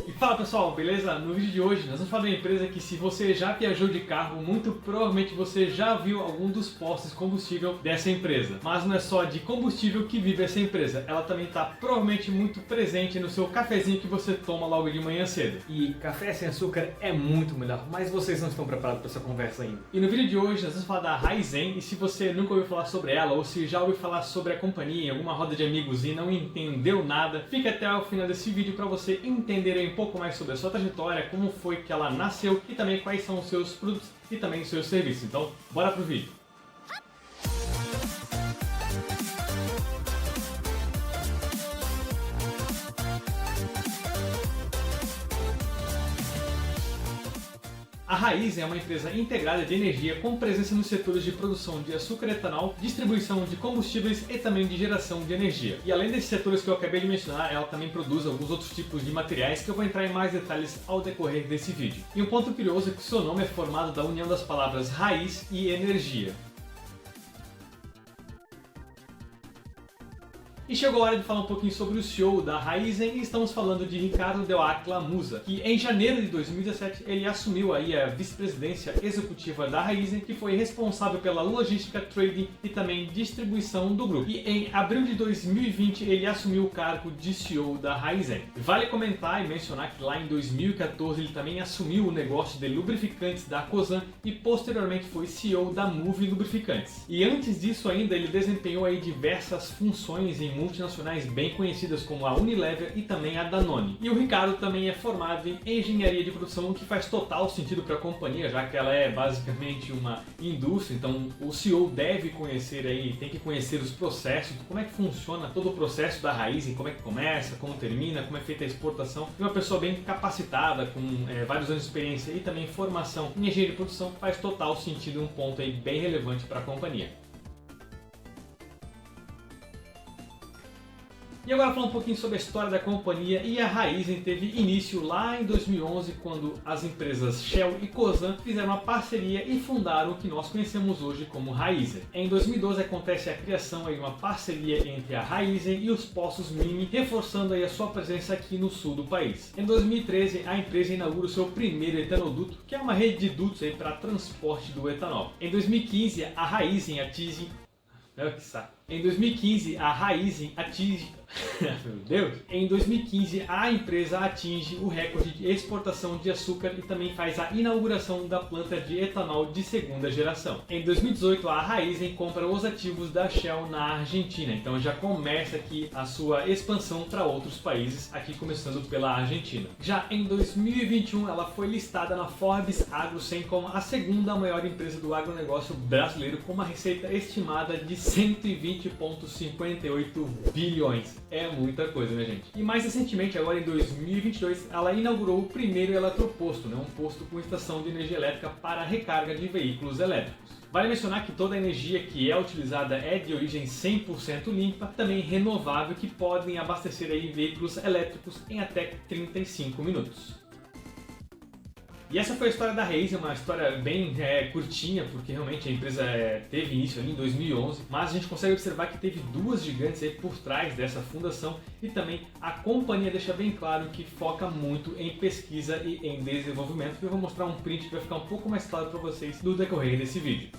E fala pessoal, beleza? No vídeo de hoje nós vamos falar de uma empresa que, se você já viajou de carro, muito provavelmente você já viu algum dos postos de combustível dessa empresa. Mas não é só de combustível que vive essa empresa, ela também está provavelmente muito presente no seu cafezinho que você toma logo de manhã cedo. E café sem açúcar é muito melhor, mas vocês não estão preparados para essa conversa ainda. E no vídeo de hoje nós vamos falar da Raizen, e se você nunca ouviu falar sobre ela, ou se já ouviu falar sobre a companhia em alguma roda de amigos e não entendeu nada, fica até o final desse vídeo para você entender um pouco mais sobre a sua trajetória, como foi que ela nasceu e também quais são os seus produtos e também os seus serviços. Então, bora pro vídeo! A Raizen é uma empresa integrada de energia com presença nos setores de produção de açúcar e etanol, distribuição de combustíveis e também de geração de energia. E além desses setores que eu acabei de mencionar, ela também produz alguns outros tipos de materiais que eu vou entrar em mais detalhes ao decorrer desse vídeo. E um ponto curioso é que seu nome é formado da união das palavras raiz e energia. E chegou a hora de falar um pouquinho sobre o CEO da Raizen, e estamos falando de Ricardo Deoacla Musa, que em janeiro de 2017 ele assumiu aí a vice-presidência executiva da Raizen, que foi responsável pela logística, trading e também distribuição do grupo. E em abril de 2020 ele assumiu o cargo de CEO da Raizen. Vale comentar e mencionar que lá em 2014 ele também assumiu o negócio de lubrificantes da Cosan e posteriormente foi CEO da Moove Lubrificantes. E antes disso ainda ele desempenhou aí diversas funções em multinacionais bem conhecidas como a Unilever e também a Danone. E o Ricardo também é formado em engenharia de produção, o que faz total sentido para a companhia, já que ela é basicamente uma indústria. Então o CEO deve conhecer aí, tem que conhecer os processos, como é que funciona todo o processo da Raizen, como é que começa, como termina, como é feita a exportação. E uma pessoa bem capacitada, com vários anos de experiência e também formação em engenharia de produção, faz total sentido, um ponto aí bem relevante para a companhia. E agora falar um pouquinho sobre a história da companhia. E a Raizen teve início lá em 2011, quando as empresas Shell e Cosan fizeram uma parceria e fundaram o que nós conhecemos hoje como Raizen. Em 2012 acontece a criação de uma parceria entre a Raizen e os Poços Mini, reforçando aí a sua presença aqui no sul do país. Em 2013 a empresa inaugura o seu primeiro etanoduto, que é uma rede de dutos para transporte do etanol. Em 2015 a Raizen atinge... Em 2015 a Raizen atinge... Meu Deus! Em 2015 a empresa atinge o recorde de exportação de açúcar e também faz a inauguração da planta de etanol de segunda geração. Em 2018 a Raizen compra os ativos da Shell na Argentina, então já começa aqui a sua expansão para outros países, aqui começando pela Argentina. Já em 2021 ela foi listada na Forbes Agro 100 como a segunda maior empresa do agronegócio brasileiro, com uma receita estimada de 120,58 bilhões. É muita coisa, minha gente. E mais recentemente, agora em 2022, ela inaugurou o primeiro eletroposto, um posto com estação de energia elétrica para recarga de veículos elétricos. Vale mencionar que toda a energia que é utilizada é de origem 100% limpa, também renovável, que podem abastecer aí veículos elétricos em até 35 minutos. E essa foi a história da Raizen, uma história bem curtinha, porque realmente a empresa teve início ali em 2011, mas a gente consegue observar que teve duas gigantes aí por trás dessa fundação, e também a companhia deixa bem claro que foca muito em pesquisa e em desenvolvimento. Eu vou mostrar um print que vai ficar um pouco mais claro para vocês no decorrer desse vídeo.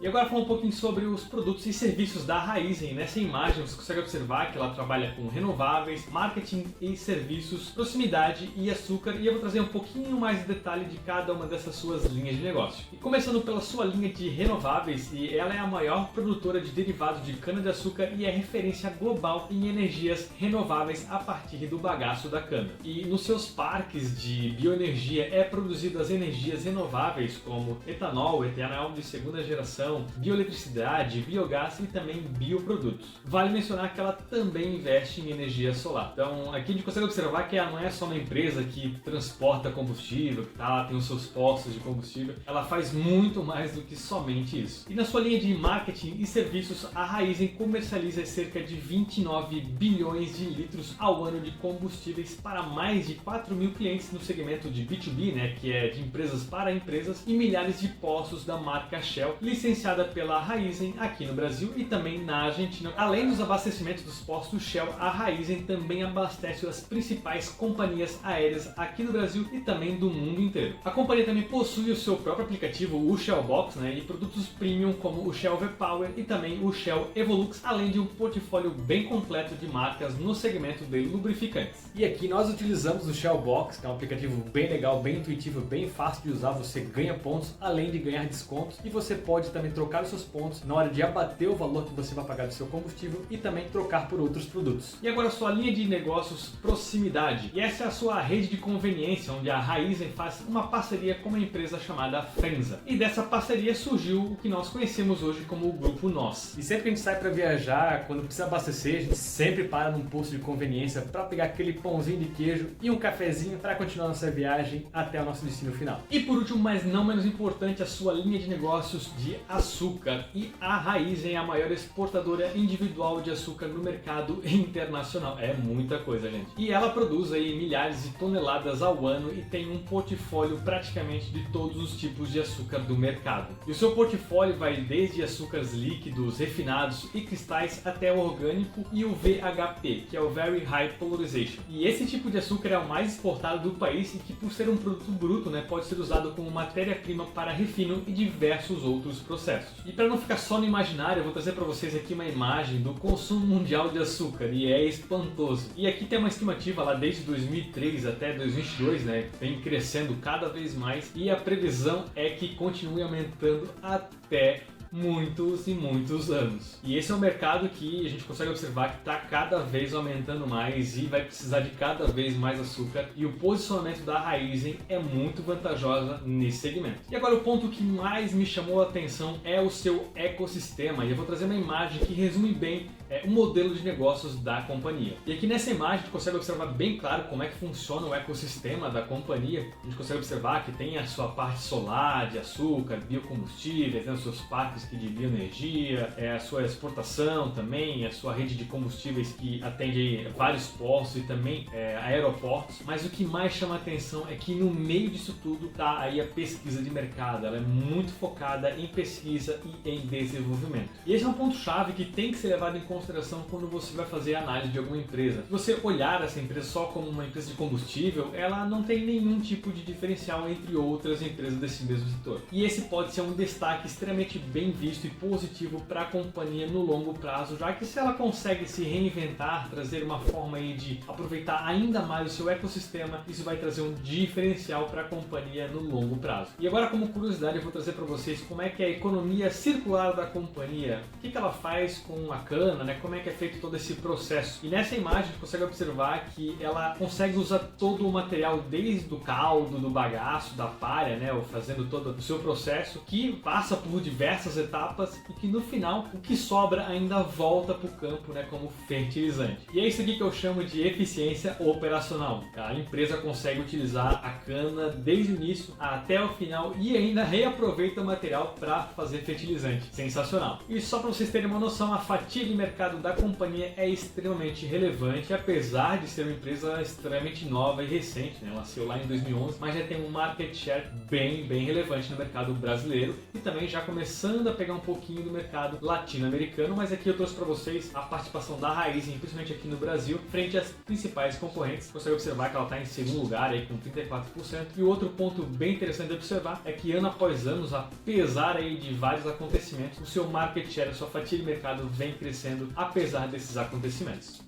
E agora falar um pouquinho sobre os produtos e serviços da Raizen. Nessa imagem você consegue observar que ela trabalha com renováveis, marketing e serviços, proximidade e açúcar, e eu vou trazer um pouquinho mais de detalhe de cada uma dessas suas linhas de negócio. E começando pela sua linha de renováveis, e ela é a maior produtora de derivados de cana-de-açúcar e é referência global em energias renováveis a partir do bagaço da cana. E nos seus parques de bioenergia é produzido as energias renováveis como etanol, etanol de segunda geração, bioeletricidade, biogás e também bioprodutos. Vale mencionar que ela também investe em energia solar. Então aqui a gente consegue observar que ela não é só uma empresa que transporta combustível, que tem os seus postos de combustível. Ela faz muito mais do que somente isso. E na sua linha de marketing e serviços, a Raizen comercializa cerca de 29 bilhões de litros ao ano de combustíveis para mais de 4 mil clientes no segmento de B2B, que é de empresas para empresas, e milhares de postos da marca Shell licenciados gerenciada pela Raízen aqui no Brasil e também na Argentina. Além dos abastecimentos dos postos Shell, a Raízen também abastece as principais companhias aéreas aqui no Brasil e também do mundo inteiro. A companhia também possui o seu próprio aplicativo, o Shell Box, e produtos premium como o Shell V-Power e também o Shell Evolux, além de um portfólio bem completo de marcas no segmento de lubrificantes. E aqui nós utilizamos o Shell Box, que é um aplicativo bem legal, bem intuitivo, bem fácil de usar. Você ganha pontos, além de ganhar descontos, e você pode também trocar os seus pontos na hora de abater o valor que você vai pagar do seu combustível e também trocar por outros produtos. E agora a sua linha de negócios Proximidade. E essa é a sua rede de conveniência, onde a Raízen faz uma parceria com uma empresa chamada Fenza. E dessa parceria surgiu o que nós conhecemos hoje como o Grupo Nós. E sempre que a gente sai para viajar, quando precisa abastecer, a gente sempre para num posto de conveniência para pegar aquele pãozinho de queijo e um cafezinho para continuar nossa viagem até o nosso destino final. E por último, mas não menos importante, a sua linha de negócios de açúcar. E a Raízen é a maior exportadora individual de açúcar no mercado internacional. É muita coisa, gente. E ela produz aí milhares de toneladas ao ano e tem um portfólio praticamente de todos os tipos de açúcar do mercado. E o seu portfólio vai desde açúcares líquidos, refinados e cristais até o orgânico e o VHP, que é o Very High Polarization. E esse tipo de açúcar é o mais exportado do país e que, por ser um produto bruto, pode ser usado como matéria-prima para refino e diversos outros processos. E para não ficar só no imaginário, eu vou trazer para vocês aqui uma imagem do consumo mundial de açúcar, e é espantoso. E aqui tem uma estimativa lá desde 2003 até 2022, vem crescendo cada vez mais, e a previsão é que continue aumentando até muitos e muitos anos. E esse é um mercado que a gente consegue observar que está cada vez aumentando mais e vai precisar de cada vez mais açúcar, e o posicionamento da Raízen é muito vantajosa nesse segmento. E agora o ponto que mais me chamou a atenção é o seu ecossistema, e eu vou trazer uma imagem que resume bem o modelo de negócios da companhia. E aqui nessa imagem a gente consegue observar bem claro como é que funciona o ecossistema da companhia. A gente consegue observar que tem a sua parte solar, de açúcar, biocombustíveis, os seus parques de bioenergia, a sua exportação também, a sua rede de combustíveis que atende vários postos e também aeroportos. Mas o que mais chama a atenção é que no meio disso tudo está aí a pesquisa de mercado. Ela é muito focada em pesquisa e em desenvolvimento. E esse é um ponto-chave que tem que ser levado em consideração quando você vai fazer a análise de alguma empresa. Se você olhar essa empresa só como uma empresa de combustível, ela não tem nenhum tipo de diferencial entre outras empresas desse mesmo setor. E esse pode ser um destaque extremamente bem visto e positivo para a companhia no longo prazo, já que se ela consegue se reinventar, trazer uma forma aí de aproveitar ainda mais o seu ecossistema, isso vai trazer um diferencial para a companhia no longo prazo. E agora, como curiosidade, eu vou trazer para vocês como é que é a economia circular da companhia, o que ela faz com a cana, como é que é feito todo esse processo. E nessa imagem a gente consegue observar que ela consegue usar todo o material, desde o caldo, do bagaço, da palha, ou fazendo todo o seu processo, que passa por diversas etapas e que no final o que sobra ainda volta para o campo, como fertilizante. E é isso aqui que eu chamo de eficiência operacional. A empresa consegue utilizar a cana desde o início até o final e ainda reaproveita o material para fazer fertilizante. Sensacional! E só para vocês terem uma noção, a fatia de mercado da companhia é extremamente relevante, apesar de ser uma empresa extremamente nova e recente, ela nasceu lá em 2011, mas já tem um market share bem relevante no mercado brasileiro e também já começando a pegar um pouquinho do mercado latino-americano. Mas aqui eu trouxe para vocês a participação da Raízen, principalmente aqui no Brasil, frente às principais concorrentes. Você consegue observar que ela está em segundo lugar aí com 34%. E o outro ponto bem interessante de observar é que ano após ano, apesar aí de vários acontecimentos, o seu market share, a sua fatia de mercado vem crescendo apesar desses acontecimentos.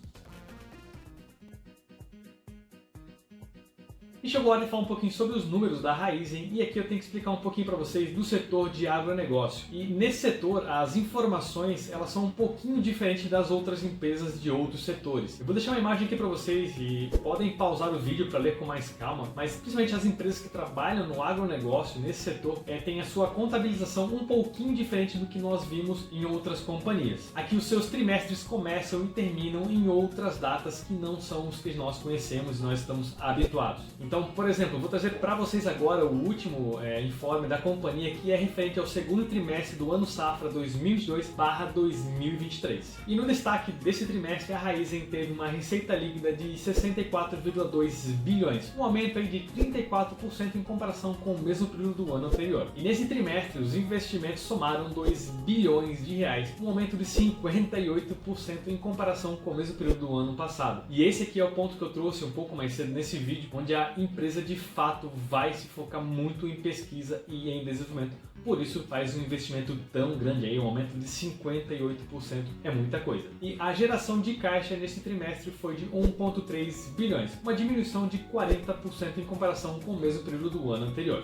E chegou a hora de falar um pouquinho sobre os números da Raízen, e aqui eu tenho que explicar um pouquinho para vocês do setor de agronegócio. E nesse setor, as informações elas são um pouquinho diferentes das outras empresas de outros setores. Eu vou deixar uma imagem aqui para vocês e podem pausar o vídeo para ler com mais calma, mas principalmente as empresas que trabalham no agronegócio, nesse setor, têm a sua contabilização um pouquinho diferente do que nós vimos em outras companhias. Aqui os seus trimestres começam e terminam em outras datas que não são os que nós conhecemos e nós estamos habituados. Então, por exemplo, eu vou trazer para vocês agora o último informe da companhia, que é referente ao segundo trimestre do ano safra 2022/2023. E no destaque desse trimestre, a Raizen teve uma receita líquida de 64,2 bilhões, um aumento aí de 34% em comparação com o mesmo período do ano anterior. E nesse trimestre, os investimentos somaram 2 bilhões de reais, um aumento de 58% em comparação com o mesmo período do ano passado. E esse aqui é o ponto que eu trouxe um pouco mais cedo nesse vídeo, onde a empresa de fato vai se focar muito em pesquisa e em desenvolvimento. Por isso faz um investimento tão grande aí, um aumento de 58%, é muita coisa. E a geração de caixa nesse trimestre foi de 1,3 bilhões, uma diminuição de 40% em comparação com o mesmo período do ano anterior.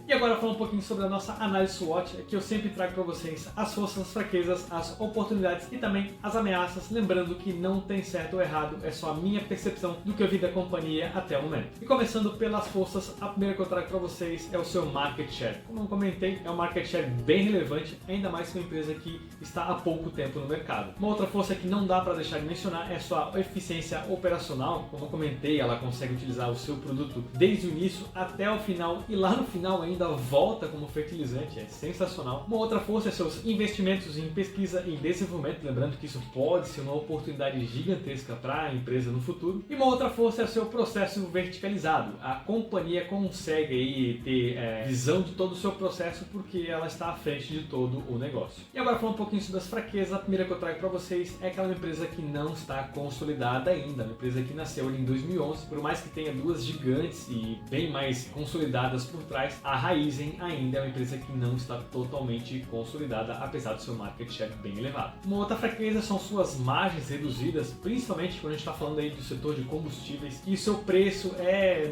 E agora falar um pouquinho sobre a nossa análise SWOT, que eu sempre trago para vocês as forças, as fraquezas, as oportunidades e também as ameaças, lembrando que não tem certo ou errado, é só a minha percepção do que eu vi da companhia até o momento. E começando pelas forças, a primeira que eu trago para vocês é o seu market share. Como eu comentei, é um market share bem relevante, ainda mais que uma empresa que está há pouco tempo no mercado. Uma outra força que não dá para deixar de mencionar é a sua eficiência operacional. Como eu comentei, ela consegue utilizar o seu produto desde o início até o final e lá no final ainda volta como fertilizante, é sensacional. Uma outra força é seus investimentos em pesquisa e desenvolvimento, lembrando que isso pode ser uma oportunidade gigantesca para a empresa no futuro. E uma outra força é o seu processo verticalizado. A companhia consegue aí ter visão de todo o seu processo porque ela está à frente de todo o negócio. E agora falando um pouquinho sobre as fraquezas, a primeira que eu trago para vocês é aquela empresa que não está consolidada ainda, uma empresa que nasceu ali em 2011, por mais que tenha duas gigantes e bem mais consolidadas por trás, a Raizen ainda é uma empresa que não está totalmente consolidada, apesar do seu market share bem elevado. Uma outra fraqueza são suas margens reduzidas, principalmente quando a gente está falando aí do setor de combustíveis, e o seu preço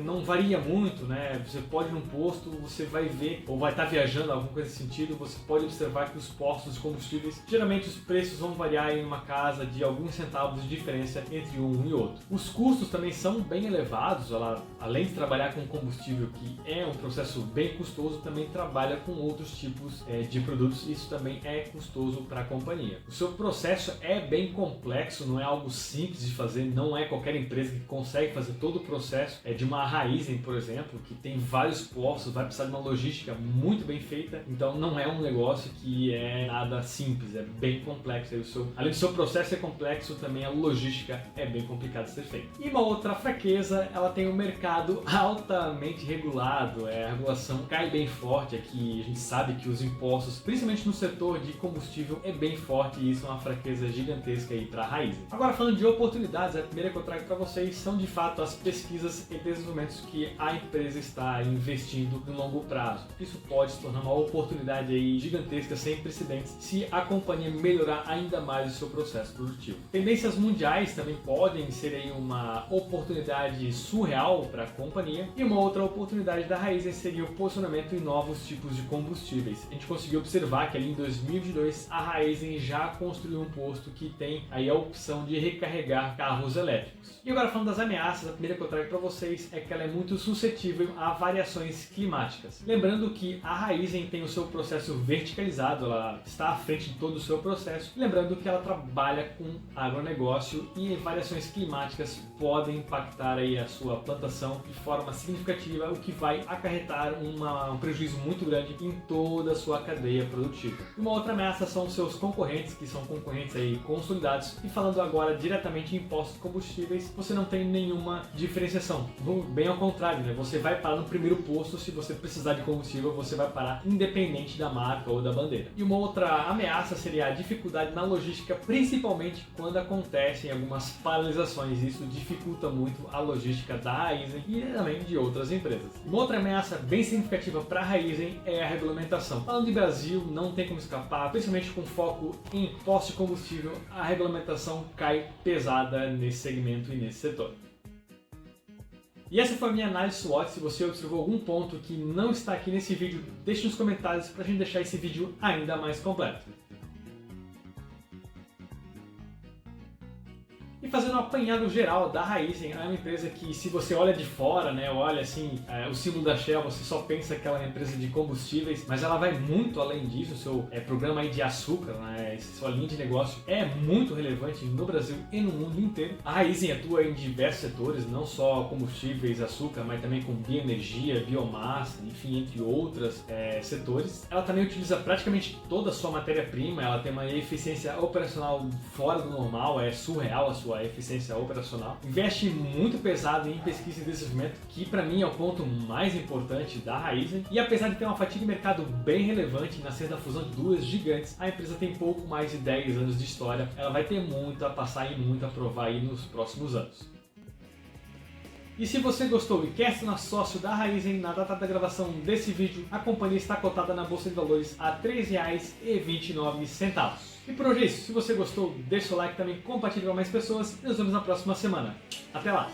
não varia muito, né? Você pode ir num posto, você vai ver, ou vai estar viajando, alguma coisa nesse sentido, você pode observar que os postos de combustíveis, geralmente os preços vão variar em uma casa de alguns centavos de diferença entre um e outro. Os custos também são bem elevados, além de trabalhar com combustível, que é um processo bem custoso, também trabalha com outros tipos de produtos, e isso também é custoso para a companhia. O seu processo é bem complexo, não é algo simples de fazer, não é qualquer empresa que consegue fazer todo o processo de uma Raizen, por exemplo, que tem vários postos, vai precisar de uma logística muito bem feita, então não é um negócio que é nada simples, é bem complexo. Além do seu processo ser complexo, também a logística é bem complicada de ser feita. E uma outra fraqueza, ela tem um mercado altamente regulado, a regulação cai bem forte aqui, a gente sabe que os impostos, principalmente no setor de combustível, é bem forte e isso é uma fraqueza gigantesca aí para a Raizen. Agora falando de oportunidades, a primeira que eu trago para vocês são de fato as pesquisas e desenvolvimentos que a empresa está investindo no longo prazo. Isso pode se tornar uma oportunidade aí gigantesca, sem precedentes, se a companhia melhorar ainda mais o seu processo produtivo. Tendências mundiais também podem ser aí uma oportunidade surreal para a companhia, e uma outra oportunidade da Raizen seria o posicionamento em novos tipos de combustíveis. A gente conseguiu observar que ali em 2022 a Raizen já construiu um posto que tem aí a opção de recarregar carros elétricos. E agora falando das ameaças, a primeira que eu trago para vocês é que ela é muito suscetível a variações climáticas. Lembrando que a Raizen tem o seu processo verticalizado, ela está à frente de todo o seu processo. Lembrando que ela trabalha com agronegócio e variações climáticas podem impactar aí a sua plantação de forma significativa, o que vai acarretar um prejuízo muito grande em toda a sua cadeia produtiva. Uma outra ameaça são os seus concorrentes, que são concorrentes aí consolidados, e falando agora diretamente em impostos de combustíveis, você não tem nenhuma diferenciação, bem ao contrário, né? Você vai parar no primeiro posto, se você precisar de combustível, você vai parar independente da marca ou da bandeira. E uma outra ameaça seria a dificuldade na logística, principalmente quando acontecem algumas paralisações, isso dificulta muito a logística da Raizen e também de outras empresas. Uma outra ameaça bem significativa para a Raizen é a regulamentação. Falando de Brasil, não tem como escapar, principalmente com foco em postos de combustível, a regulamentação cai pesada nesse segmento e nesse setor. E essa foi a minha análise SWOT. Se você observou algum ponto que não está aqui nesse vídeo, deixe nos comentários para a gente deixar esse vídeo ainda mais completo. E fazendo um apanhado geral da Raízen, é uma empresa que, se você olha de fora, né, olha assim, o símbolo da Shell, você só pensa que ela é uma empresa de combustíveis, mas ela vai muito além disso. O seu programa aí de açúcar, né, sua linha de negócio é muito relevante no Brasil e no mundo inteiro. A Raízen atua em diversos setores, não só combustíveis, açúcar, mas também com bioenergia, biomassa, enfim, entre outros setores. Ela também utiliza praticamente toda a sua matéria-prima, ela tem uma eficiência operacional fora do normal, é surreal a sua eficiência operacional. Investe muito pesado em pesquisa e desenvolvimento, que para mim é o ponto mais importante da Raízen. E apesar de ter uma fatia de mercado bem relevante na nascer da fusão de duas gigantes, a empresa tem pouco mais de 10 anos de história. Ela vai ter muito a passar e muito a provar aí nos próximos anos. E se você gostou e quer se tornar sócio da Raízen, na data da gravação desse vídeo, a companhia está cotada na Bolsa de Valores a R$ 3,29. E por hoje é isso. Se você gostou, deixa o like também, compartilhe com mais pessoas e nos vemos na próxima semana. Até lá!